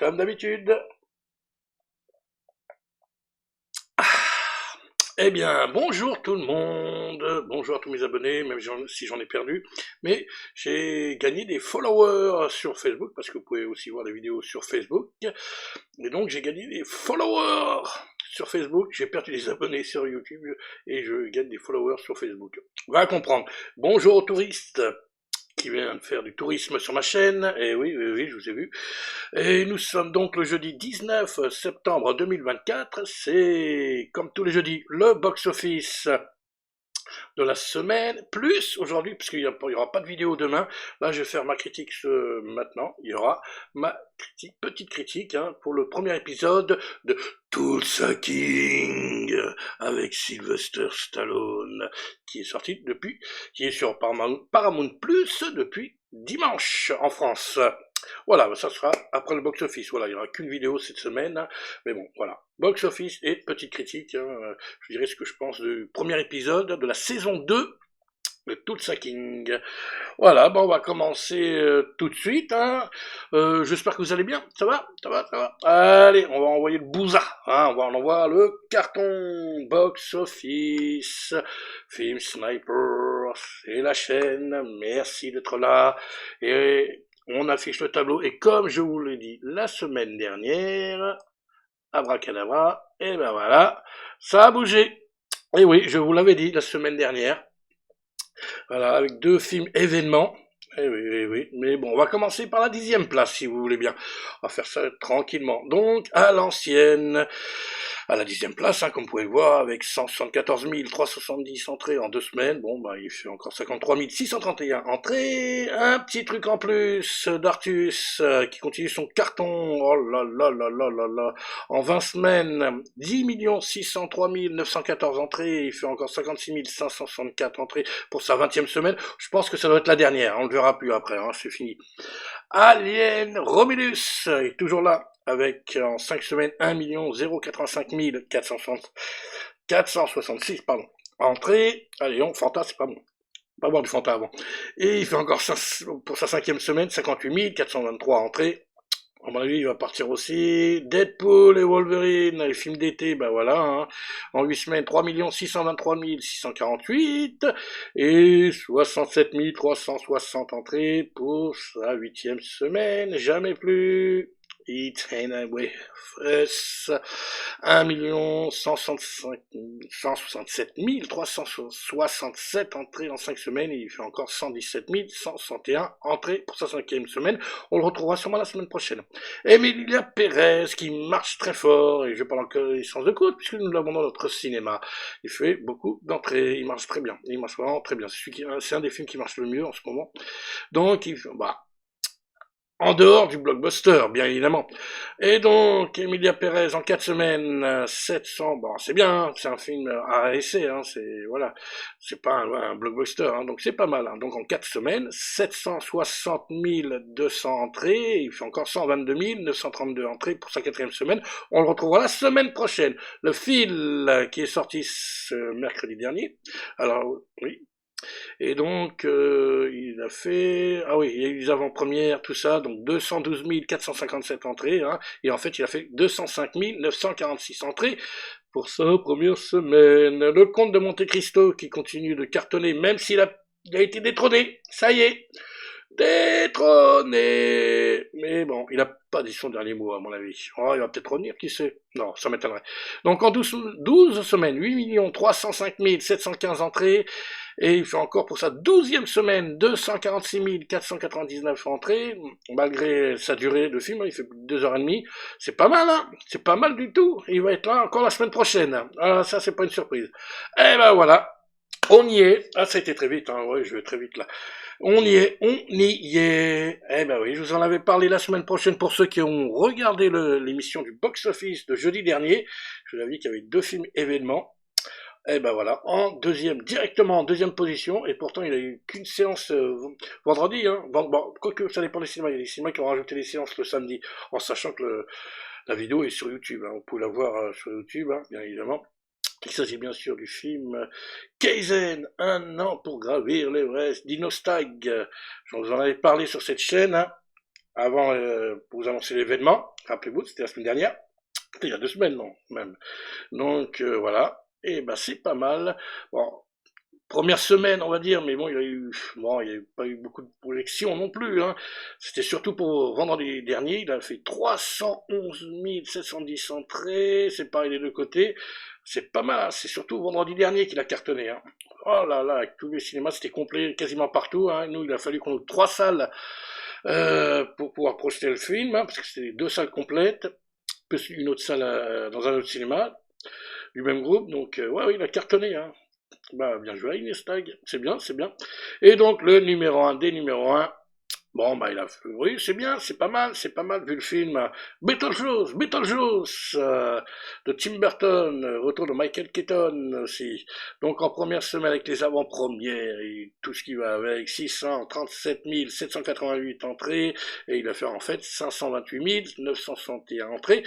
comme d'habitude. Eh bien, bonjour tout le monde, bonjour à tous mes abonnés, même si j'en ai perdu, mais j'ai gagné des followers sur Facebook, parce que vous pouvez aussi voir les vidéos sur Facebook, et donc j'ai gagné des followers sur Facebook, j'ai perdu des abonnés sur YouTube, et je gagne des followers sur Facebook. On va comprendre. Bonjour aux touristes qui vient de faire du tourisme sur ma chaîne, et oui, je vous ai vu. Et nous sommes donc le jeudi 19 septembre 2024, c'est comme tous les jeudis le box-office de la semaine, plus aujourd'hui, parce qu'il n'y aura pas de vidéo demain, là je vais faire ma critique maintenant, il y aura ma petite critique pour le premier épisode de Tulsa King avec Sylvester Stallone, qui est sorti depuis, qui est sur Paramount Plus depuis dimanche en France. Voilà, ça sera après le box-office. Voilà, il n'y aura qu'une vidéo cette semaine, mais bon, voilà. Box-office et petite critique, je dirais ce que je pense du premier épisode de la saison 2 de Tulsa King. Voilà, bon, on va commencer tout de suite. J'espère que vous allez bien. Ça va? Allez, on va envoyer le bouza. On va envoyer le carton box-office. Film Sniper, c'est la chaîne. Merci d'être là. Et on affiche le tableau. Et comme je vous l'ai dit la semaine dernière, abracadabra, et ben voilà, ça a bougé. Et oui, je vous l'avais dit la semaine dernière. Voilà, avec 2 films événements. Oui, mais bon, on va commencer par la 10e place, si vous voulez bien. On va faire ça tranquillement. Donc, à l'ancienne, à la 10e place, comme vous pouvez le voir, avec 174 370 entrées en 2 semaines. Bon, bah, il fait encore 53 631 entrées. Un petit truc en plus d'Artus, qui continue son carton. Oh là là là là là là. En 20 semaines, 10 603 914 entrées. Il fait encore 56 564 entrées pour sa 20e semaine. Je pense que ça doit être la dernière. On le verra plus après, c'est fini. Alien Romulus est toujours là, avec en 5 semaines 1 085 466 entrées. Allez, Fanta, c'est pas bon. Pas boire du Fanta avant. Et il fait encore pour sa 5e semaine 58 423 entrées. À mon avis, il va partir aussi. Deadpool et Wolverine, les films d'été, ben voilà. En 8 semaines, 3 623 648 et 67 360 entrées pour sa 8e semaine. Jamais plus. It's Away Fresh, 1 167 367 entrées en 5 semaines, et il fait encore 117 161 entrées pour sa 5e semaine. On le retrouvera sûrement la semaine prochaine. Emilia Pérez, qui marche très fort, et je parle encore licence de côte, puisque nous l'avons dans notre cinéma. Il fait beaucoup d'entrées, il marche très bien, il marche vraiment très bien. C'est un des films qui marche le mieux en ce moment. Donc, en dehors du blockbuster, bien évidemment. Et donc, Emilia Pérez, en 4 semaines, 700, bon, c'est bien, c'est un film à essai, c'est pas un blockbuster, donc c'est pas mal. Donc, en 4 semaines, 760 200 entrées, il fait encore 122 932 entrées pour sa 4e semaine. On le retrouvera la semaine prochaine. Le film qui est sorti ce mercredi dernier, alors, oui, et donc, il a fait... Ah oui, il y a eu les avant-premières, tout ça, donc 212 457 entrées, et en fait, il a fait 205 946 entrées pour sa première semaine. Le Comte de Monte Cristo, qui continue de cartonner, même s'il a été détrôné, ça y est, détrôné. Mais bon, il n'a pas dit son dernier mot, à mon avis. Oh, il va peut-être revenir, qui sait. Non, ça m'étonnerait. Donc, en 12 semaines, 8 305 715 entrées, et il fait encore pour sa 12e semaine 246 499 entrées, malgré sa durée de film, il fait 2h30. C'est pas mal, c'est pas mal du tout. Il va être là encore la semaine prochaine. Alors ça, c'est pas une surprise. Et ben voilà, on y est. Ah, ça a été très vite, je vais très vite là. On y est. Eh ben oui, je vous en avais parlé la semaine prochaine pour ceux qui ont regardé l'émission du box-office de jeudi dernier. Je vous avais dit qu'il y avait 2 films événements. Et ben voilà, directement en deuxième position, et pourtant il a eu qu'une séance vendredi, quoique ça dépend des cinémas, il y a des cinémas qui ont rajouté les séances le samedi, en sachant que la vidéo est sur YouTube, vous pouvez la voir sur YouTube, bien évidemment. Il s'agit bien sûr du film Kaizen, 1 an pour gravir l'Everest, Dino Stag. Je vous en avais parlé sur cette chaîne, avant, pour vous annoncer l'événement. Rappelez-vous, c'était la semaine dernière. C'était il y a 2 semaines, non, même. Donc, voilà. Et ben, c'est pas mal. Bon, première semaine, on va dire, mais bon, il y a pas eu beaucoup de projections non plus, hein. C'était surtout pour vendredi dernier, il a fait 311 710 entrées, c'est pareil des deux côtés. C'est pas mal, hein. C'est surtout vendredi dernier qu'il a cartonné, hein. Oh là là, avec tous les cinémas, c'était complet quasiment partout, hein. Nous, il a fallu qu'on ouvre 3 salles pour pouvoir projeter le film, hein, parce que c'était 2 salles complètes, plus une autre salle dans un autre cinéma du même groupe. Donc, ouais, oui, il a cartonné, hein. Bah, bien joué, Inestag. C'est bien, c'est bien. Et donc, le numéro un des numéros 1. Bon, bah, oui, c'est bien, c'est pas mal, vu le film Beetlejuice, de Tim Burton, retour de Michael Keaton aussi. Donc, en première semaine avec les avant-premières et tout ce qui va avec, 637 788 entrées, et il a fait en fait 528 961 entrées.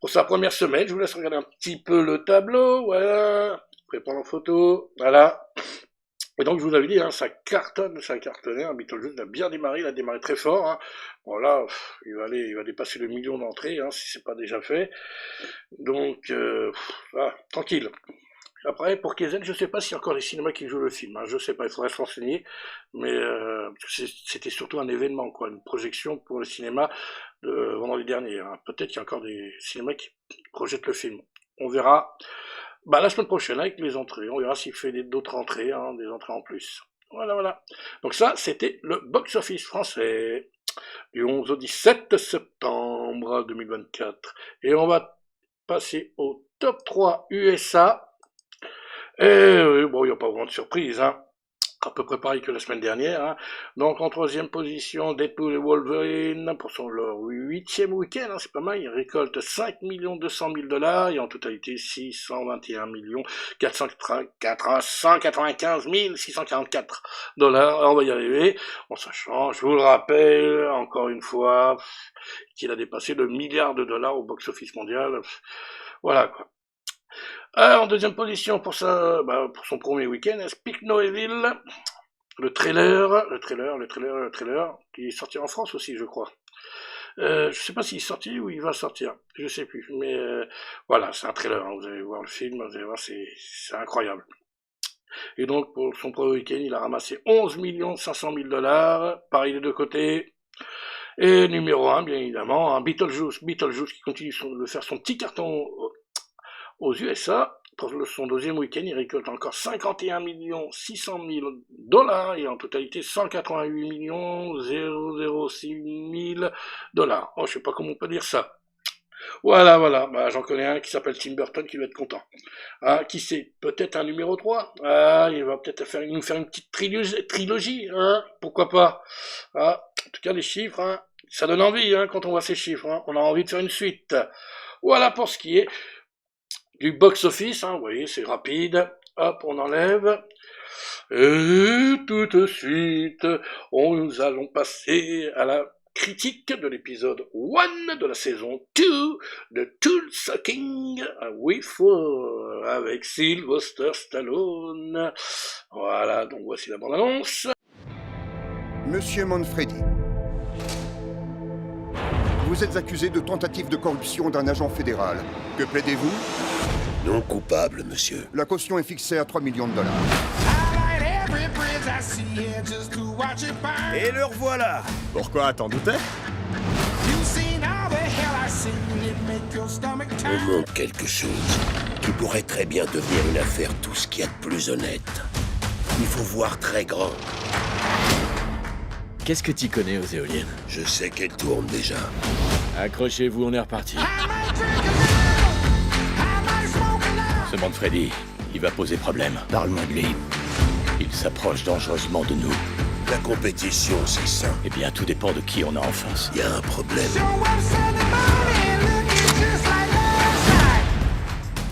Pour sa première semaine, je vous laisse regarder un petit peu le tableau, voilà. Prépare en photo, voilà. Et donc, je vous avais dit, hein, ça a cartonné, hein, Beetlejuice a bien démarré, il a démarré très fort, hein. Bon, là, il va dépasser le million d'entrées, hein, si c'est pas déjà fait. Donc, voilà, tranquille. Après, pour Kaizen, je sais pas s'il y a encore des cinémas qui jouent le film, hein, je sais pas, il faudrait se renseigner, mais c'était surtout un événement, quoi, une projection pour le cinéma de vendredi dernier, hein. Peut-être qu'il y a encore des cinémas qui projettent le film. On verra. Bah, la semaine prochaine, avec les entrées, on verra s'il fait d'autres entrées, hein, des entrées en plus. Voilà, voilà. Donc ça, c'était le box-office français du 11 au 17 septembre 2024. Et on va passer au top 3 USA. Et oui, bon, il n'y a pas vraiment de surprise, hein. À peu près pareil que la semaine dernière, hein. Donc en troisième position, Deadpool et Wolverine pour leur 8e week-end, hein, c'est pas mal. Ils récoltent 5 200 000 $ et en totalité 621 495 644 $. On va y arriver, en sachant, je vous le rappelle, encore une fois, qu'il a dépassé le milliard de dollars au box-office mondial. Voilà, quoi. En deuxième position pour son premier week-end, Speak No Evil, le trailer, qui est sorti en France aussi, je crois. Je sais pas s'il est sorti ou il va sortir, je sais plus, mais voilà, c'est un trailer, hein, vous allez voir le film, vous allez voir, c'est incroyable. Et donc, pour son premier week-end, il a ramassé 11 500 000 $, pareil des deux côtés. Et numéro 1, bien évidemment, hein, Beetlejuice qui continue de faire son petit carton aux USA. Pour son deuxième week-end, il récolte encore 51 600 000 $ et en totalité 188 006 000 $. Oh, je sais pas comment on peut dire ça. Voilà, voilà. Bah, j'en connais un qui s'appelle Tim Burton qui va être content. Ah, qui sait, peut-être un numéro 3. Ah, il va peut-être nous faire une petite trilogie, hein. Pourquoi pas. Ah, en tout cas, les chiffres, hein, ça donne envie, hein, quand on voit ces chiffres, hein. On a envie de faire une suite. Voilà pour ce qui est du box-office, hein, vous voyez, c'est rapide. Hop, on enlève. Et tout de suite, nous allons passer à la critique de l'épisode 1 de la saison 2 de Tool Sucking with Fur avec Sylvester Stallone. Voilà, donc voici la bande-annonce. Monsieur Manfredi, vous êtes accusé de tentative de corruption d'un agent fédéral. Que plaidez-vous? Non coupable, monsieur. La caution est fixée à 3 millions de $. Et le revoilà. Pourquoi, t'en doutais? On montre quelque chose qui pourrait très bien devenir une affaire tout ce qu'il y a de plus honnête. Il faut voir très grand. Qu'est-ce que t'y connais aux éoliennes? Je sais qu'elle tourne déjà. Accrochez-vous, on est reparti. Ce Manfredi, il va poser problème. Parle-moi de lui. Il s'approche dangereusement de nous. La compétition, c'est ça. Eh bien, tout dépend de qui on a en face. Il y a un problème.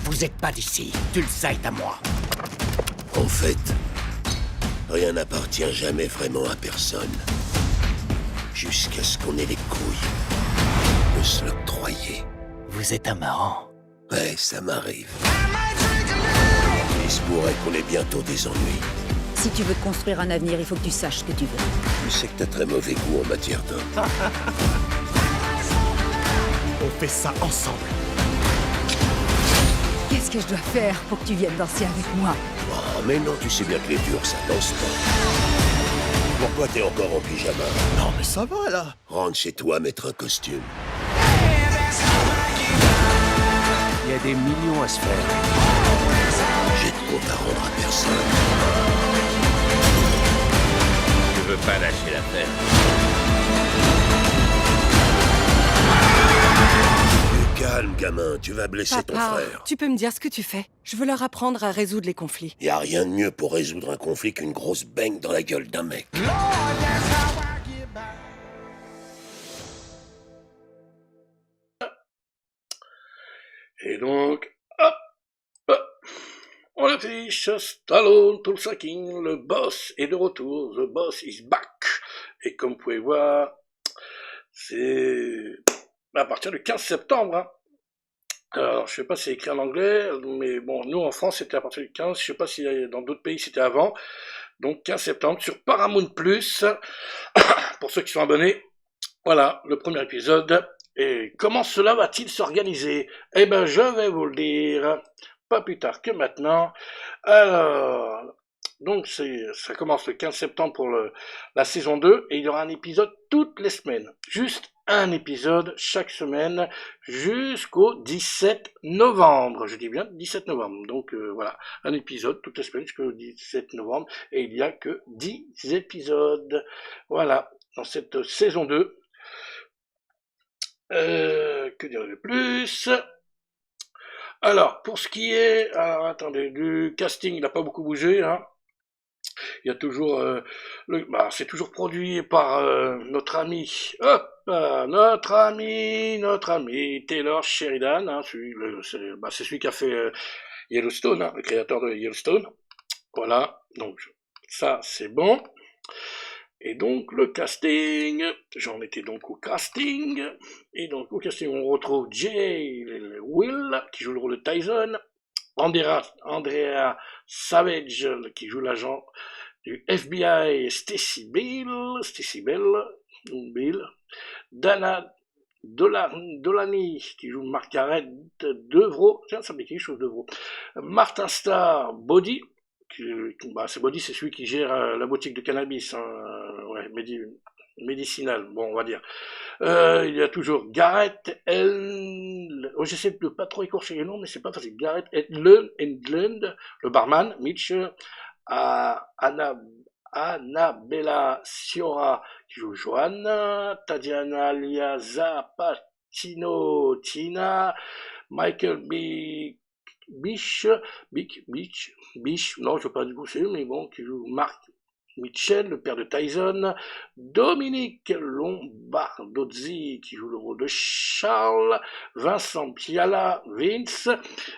Vous êtes pas d'ici. Tulsa est à moi. En fait, rien n'appartient jamais vraiment à personne. Jusqu'à ce qu'on ait les couilles de se l'octroyer. Vous êtes un marrant. Ouais, ça m'arrive. Il se pourrait qu'on ait bientôt des ennuis. Si tu veux te construire un avenir, il faut que tu saches ce que tu veux. Je sais que t'as très mauvais goût en matière d'homme. On fait ça ensemble. Qu'est-ce que je dois faire pour que tu viennes danser avec moi? Oh, mais non, tu sais bien que les durs, ça danse pas. Pourquoi t'es encore en pyjama? Non, mais ça va, là. Rentre chez toi mettre un costume. Il y a des millions à se faire. J'ai de compte à rendre à personne. Je veux pas lâcher l'affaire. Calme, gamin, tu vas blesser ton frère. Tu peux me dire ce que tu fais? Je veux leur apprendre à résoudre les conflits. Y a rien de mieux pour résoudre un conflit qu'une grosse baigne dans la gueule d'un mec. Et donc, hop, on affiche Stallone, Tulsa King, le boss est de retour, the boss is back. Et comme vous pouvez voir, c'est à partir du 15 septembre. Hein. Alors, je sais pas si c'est écrit en anglais, mais bon, nous en France c'était à partir du 15, je sais pas si dans d'autres pays c'était avant. Donc 15 septembre sur Paramount+, pour ceux qui sont abonnés. Voilà, le premier épisode. Et comment cela va-t-il s'organiser? Eh ben, je vais vous le dire, pas plus tard que maintenant. Alors, donc ça commence le 15 septembre pour la saison 2, et il y aura un épisode toutes les semaines. Juste un épisode chaque semaine jusqu'au 17 novembre. Je dis bien 17 novembre. Donc voilà, un épisode toutes les semaines jusqu'au 17 novembre, et il n'y a que 10 épisodes. Voilà, dans cette saison 2. Que dire de plus? Alors, pour ce qui est, alors, attendez, du casting, il n'a pas beaucoup bougé, hein. Il y a toujours, c'est toujours produit par notre ami, notre ami Taylor Sheridan, hein, c'est celui qui a fait Yellowstone, hein, le créateur de Yellowstone. Voilà, donc ça c'est bon. Et donc le casting, j'en étais donc au casting, et donc au casting on retrouve Jay Will qui joue le rôle de Tyson, Andrea Savage qui joue l'agent du FBI, Stacy Bell, Dana Dolany qui joue Margaret Devro, tiens ça me dit quelque chose Devro, Martin Starr, Body, c'est Body, c'est celui qui gère la boutique de cannabis, hein, ouais, médicinal, bon on va dire. Il y a toujours Garrett j'essaie de pas trop écorcher les noms, mais c'est pas facile. Garrett Edlund, le barman, Mitch, Annabella Sciorra qui joue Joanna, Tatiana Liazza-Patino, Tina, Michael Bish, non je veux pas du coup c'est mais bon, qui joue Mark Mitchell, le père de Tyson, Dominique Lombardozzi qui joue le rôle de Charles, Vincent Piala, Vince,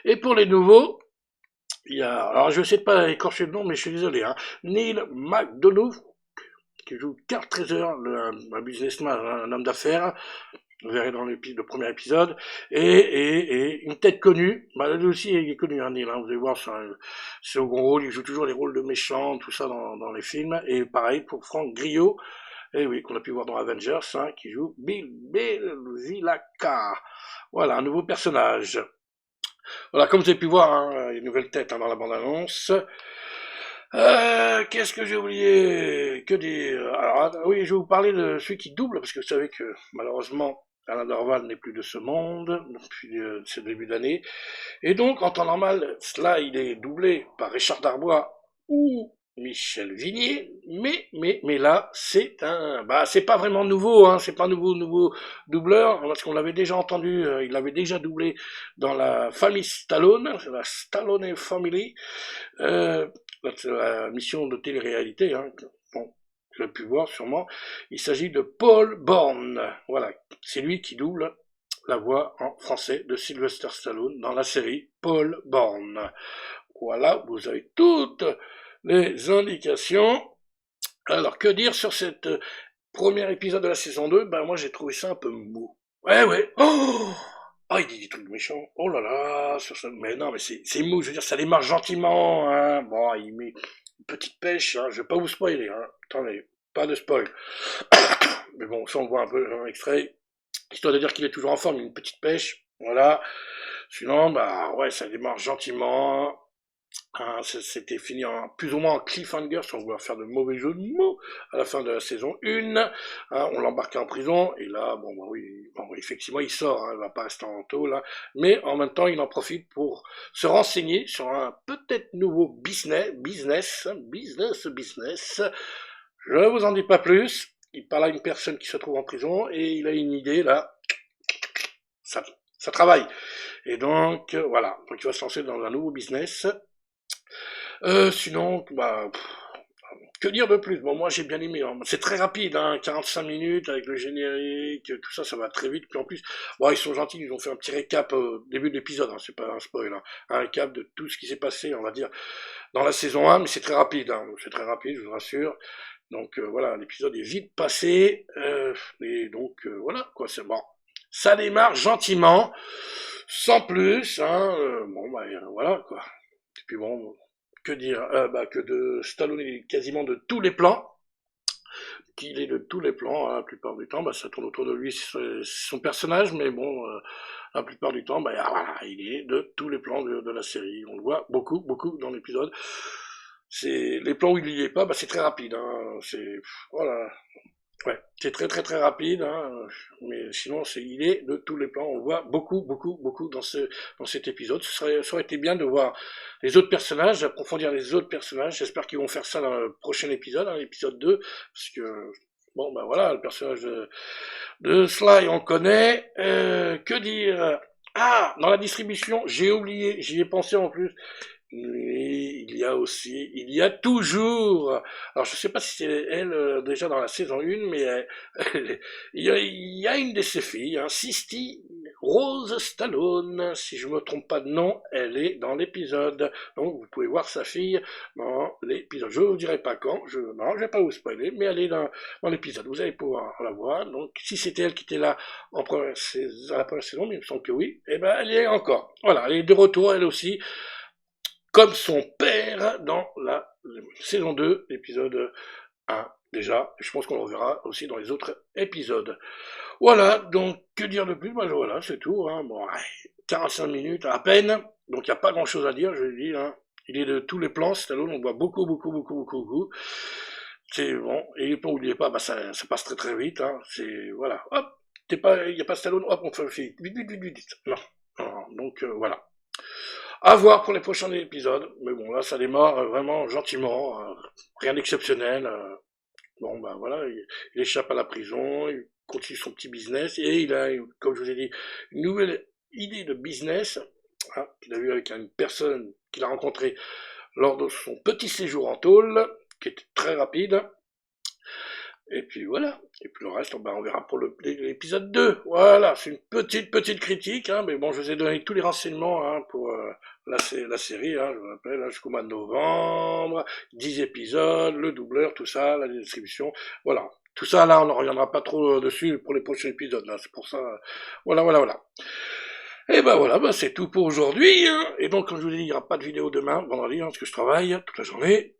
et pour les nouveaux, il y a, alors je sais pas écorcher le nom mais je suis désolé, hein, Neil McDonough qui joue Carl Treasure, un businessman, un homme d'affaires. Vous verrez dans le premier épisode, et une tête connue, lui aussi il est connu, hein, Neil, hein, vous allez voir, c'est un second rôle, il joue toujours les rôles de méchants, tout ça dans les films, et pareil pour Franck Grillo, et oui, qu'on a pu voir dans Avengers, hein, qui joue Bill Vilaka, voilà, un nouveau personnage. Voilà, comme vous avez pu voir, hein, une nouvelle tête hein, dans la bande-annonce. Qu'est-ce que j'ai oublié? Que dire? Alors, oui, je vais vous parler de celui qui double, parce que vous savez que, malheureusement, Alain Dorval n'est plus de ce monde, depuis ce début d'année. Et donc, en temps normal, là, il est doublé par Richard Darbois ou Michel Vignier, mais là, c'est c'est pas vraiment nouveau, hein, c'est pas nouveau doubleur, parce qu'on l'avait déjà entendu, il l'avait déjà doublé dans la famille Stallone, la Stallone Family, la mission de télé-réalité, hein, bon, vous avez pu voir sûrement, il s'agit de Paul Bourne, voilà, c'est lui qui double la voix en français de Sylvester Stallone dans la série Paul Bourne. Voilà, vous avez toutes les indications. Alors, que dire sur cette premier épisode de la saison 2? Ben, moi, j'ai trouvé ça un peu mou. Ouais. Oh, il dit des trucs méchants. Oh là là, sur ça. Mais non, mais c'est mou, je veux dire, ça démarre gentiment, hein. Bon, petite pêche, hein, je vais pas vous spoiler, hein. Attendez, pas de spoil. Mais bon, ça on voit un peu un extrait, histoire de dire qu'il est toujours en forme, une petite pêche, voilà. Sinon, bah ouais, ça démarre gentiment. Hein, c'était fini en plus ou moins en cliffhanger, sans vouloir faire de mauvais jeux de mots, à la fin de la saison 1. Hein, on l'embarquait en prison, et là, bon, bah oui, bon, effectivement, il sort, hein, il va pas rester en tôle, là, mais en même temps, il en profite pour se renseigner sur un peut-être nouveau business. Je vous en dis pas plus. Il parle à une personne qui se trouve en prison, et il a une idée, là, ça travaille. Et donc, voilà, donc il va se lancer dans un nouveau business. Sinon, bah, que dire de plus? Bon, moi j'ai bien aimé, hein. C'est très rapide, hein, 45 minutes avec le générique, tout ça, ça va très vite. Puis en plus, bon, ils sont gentils, ils ont fait un petit récap au début de l'épisode, hein, c'est pas un spoil, hein, un récap de tout ce qui s'est passé, on va dire, dans la saison 1, mais c'est très rapide, hein, c'est très rapide, je vous rassure. Donc voilà, l'épisode est vite passé, et donc voilà, quoi, c'est bon. Ça démarre gentiment, sans plus, hein, bon, bah voilà, quoi. Et puis bon, que dire, que de Stallone est quasiment de tous les plans, qu'il est de tous les plans, hein, la plupart du temps, bah, ça tourne autour de lui, c'est son personnage, mais bon, la plupart du temps, bah, voilà, il est de tous les plans de la série, on le voit beaucoup dans l'épisode. C'est les plans où il y est pas, bah, c'est très rapide, hein, c'est, voilà. Ouais, c'est très rapide, hein, mais sinon il est de tous les plans, on le voit beaucoup dans cet épisode. Ça aurait été bien de voir les autres personnages, d'approfondir les autres personnages. J'espère qu'ils vont faire ça dans le prochain épisode, hein, l'épisode 2, parce que bon bah voilà, le personnage de Sly on connaît. Que dire? Ah, dans la distribution, j'ai oublié, j'y ai pensé en plus. Il y a toujours, alors je sais pas si c'est elle déjà dans la saison 1, mais il y a une de ses filles, hein, Sisti Rose Stallone, si je me trompe pas de nom, elle est dans l'épisode, donc vous pouvez voir sa fille dans l'épisode, je vous dirai pas quand, je vais pas vous spoiler, mais elle est dans l'épisode, vous allez pouvoir la voir, donc si c'était elle qui était là à la première saison, mais il me semble que oui, et ben elle y est encore, voilà, elle est de retour, elle aussi, comme son père dans la saison 2, épisode 1 déjà, je pense qu'on le reverra aussi dans les autres épisodes. Voilà, donc que dire de plus? Bah voilà, c'est tout, hein. Bon, 45 minutes à peine, donc il n'y a pas grand chose à dire, je le dis, hein. Il est de tous les plans, Stallone, on voit beaucoup. C'est bon, et les plans où il n'y est pas, bah ça passe très vite, hein. C'est, voilà, hop, il n'y a pas Stallone, hop, on fait vite. Non, donc voilà. À voir pour les prochains épisodes, mais bon là ça démarre vraiment gentiment, rien d'exceptionnel. Bon ben voilà, il échappe à la prison, il continue son petit business et il a, comme je vous ai dit, une nouvelle idée de business, hein, qu'il a eu avec une personne qu'il a rencontrée lors de son petit séjour en tôle, qui était très rapide. Et puis voilà, et puis le reste, on verra pour l'épisode 2. Voilà, c'est une petite critique, hein, mais bon, je vous ai donné tous les renseignements, hein, pour la série, hein, je vous rappelle, hein, jusqu'au mois de novembre, 10 épisodes, le doubleur, tout ça, la distribution, voilà. Tout ça, là, on ne reviendra pas trop dessus pour les prochains épisodes, là, c'est pour ça, voilà. Et ben voilà, c'est tout pour aujourd'hui, hein, et donc, comme je vous ai dit, il n'y aura pas de vidéo demain, vendredi, hein, parce que je travaille toute la journée,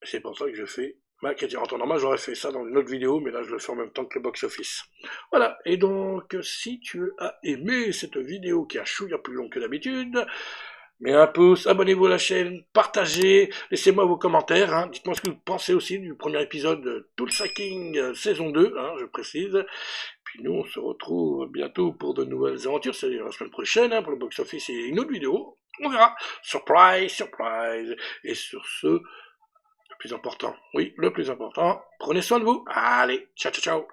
c'est pour ça que je fais ma critique. En temps normal, j'aurais fait ça dans une autre vidéo, mais là, je le fais en même temps que le box-office. Voilà, et donc, si tu as aimé cette vidéo qui est un chouïa plus long que d'habitude, mets un pouce, abonnez-vous à la chaîne, partagez, laissez-moi vos commentaires, hein, dites-moi ce que vous pensez aussi du premier épisode de Tulsa-King saison 2, hein, je précise. Puis nous, on se retrouve bientôt pour de nouvelles aventures, c'est-à-dire la semaine prochaine, hein, pour le box-office et une autre vidéo. On verra. Surprise. Et sur ce, le plus important, prenez soin de vous. Allez, ciao.